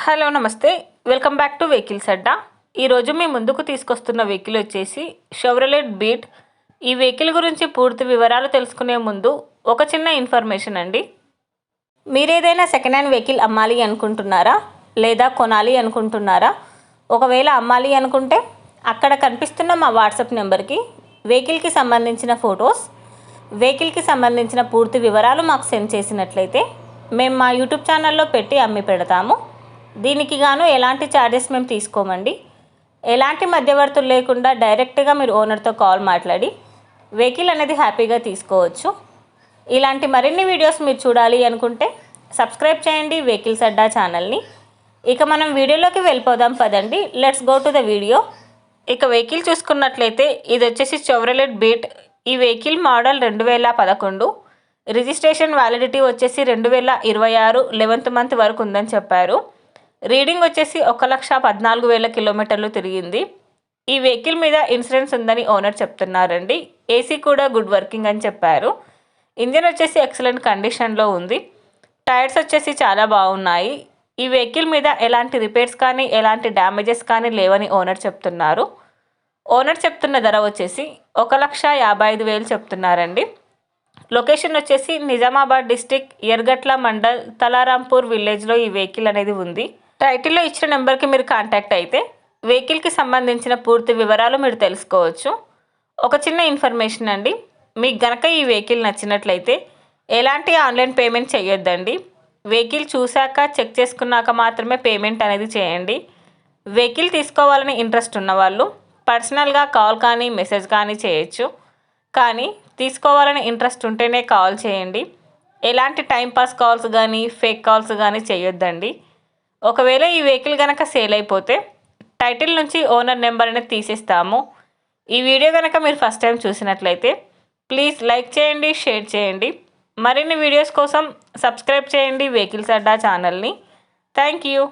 Hello నమస్తే, welcome back to vehicles అడ్డా. ఈరోజు మీ ముందుకు తీసుకొస్తున్న వెహికల్ వచ్చేసి షెవ్రలెట్ బీట్. ఈ వెహికల్ గురించి పూర్తి వివరాలు తెలుసుకునే ముందు ఒక చిన్న ఇన్ఫర్మేషన్ అండి. మీరేదైనా సెకండ్ హ్యాండ్ వెహికల్ అమ్మాలి అనుకుంటున్నారా లేదా కొనాలి అనుకుంటున్నారా? ఒకవేళ అమ్మాలి అనుకుంటే అక్కడ కనిపిస్తున్న మా వాట్సాప్ నెంబర్కి వెహికల్కి సంబంధించిన ఫొటోస్, వెహికల్కి సంబంధించిన పూర్తి వివరాలు మాకు సెండ్ చేసినట్లయితే మేము మా యూట్యూబ్ ఛానల్లో పెట్టి అమ్మి పెడతాము. దీనికి గాను ఎలాంటి ఛార్జెస్ మేము తీసుకోమండి. ఎలాంటి మధ్యవర్తులు లేకుండా డైరెక్ట్గా మీరు ఓనర్తో కాల్ మాట్లాడి వెహికల్ అనేది హ్యాపీగా తీసుకోవచ్చు. ఇలాంటి మరిన్ని వీడియోస్ మీరు చూడాలి అనుకుంటే సబ్స్క్రైబ్ చేయండి వెహికల్స్ అడ్డా ఛానల్ని. ఇక మనం వీడియోలోకి వెళ్ళిపోదాం పదండి. Let's go to the video. ఇక వెహికల్ చూసుకున్నట్లయితే ఇది వచ్చేసి షెవ్రలెట్ బీట్. ఈ వెహికల్ మోడల్ 2011. రిజిస్ట్రేషన్ వ్యాలిడిటీ వచ్చేసి 2026 11th మంత్ వరకు ఉందని చెప్పారు. రీడింగ్ వచ్చేసి 1,14,000 కిలోమీటర్లు తిరిగింది. ఈ వెహికల్ మీద ఇన్సూరెన్స్ ఉందని ఓనర్ చెప్తున్నారండి. ఏసీ కూడా గుడ్ వర్కింగ్ అని చెప్పారు. ఇంజన్ వచ్చేసి ఎక్సలెంట్ కండిషన్లో ఉంది. టైర్స్ వచ్చేసి చాలా బాగున్నాయి. ఈ వెహికల్ మీద ఎలాంటి రిపేర్స్ కానీ ఎలాంటి డ్యామేజెస్ కానీ లేవని ఓనర్ చెప్తున్నారు. ఓనర్ చెప్తున్న ధర వచ్చేసి 1,55,000 చెప్తున్నారండి. లొకేషన్ వచ్చేసి నిజామాబాద్ డిస్టిక్, ఎర్గట్ల మండల్, తలారాంపూర్ విలేజ్లో ఈ వెహికల్ అనేది ఉంది. టైటిల్లో ఇచ్చిన నెంబర్కి మీరు కాంటాక్ట్ అయితే వెహికల్కి సంబంధించిన పూర్తి వివరాలు మీరు తెలుసుకోవచ్చు. ఒక చిన్న ఇన్ఫర్మేషన్ అండి, మీకు గనక ఈ వెహికల్ నచ్చినట్లయితే ఎలాంటి ఆన్లైన్ పేమెంట్ చేయొద్దండి. వెహికల్ చూశాక చెక్ చేసుకున్నాక మాత్రమే పేమెంట్ అనేది చేయండి. వెహికల్ తీసుకోవాలని ఇంట్రెస్ట్ ఉన్నవాళ్ళు పర్సనల్గా కాల్ కానీ మెసేజ్ కానీ చేయొచ్చు. కానీ తీసుకోవాలని ఇంట్రెస్ట్ ఉంటేనే కాల్ చేయండి. ఎలాంటి టైంపాస్ కాల్స్ కానీ ఫేక్ కాల్స్ కానీ చేయొద్దండి. ఒకవేళ ఈ వెహికల్ కనుక సేల్ అయిపోతే టైటిల్ నుంచి ఓనర్ నెంబర్ అనేది తీసేస్తాము. ఈ వీడియో కనుక మీరు ఫస్ట్ టైం చూసినట్లయితే ప్లీజ్ లైక్ చేయండి, షేర్ చేయండి. మరిన్ని వీడియోస్ కోసం సబ్స్క్రైబ్ చేయండి వెహికల్స్ అడ్డా ఛానల్ని. Thank you.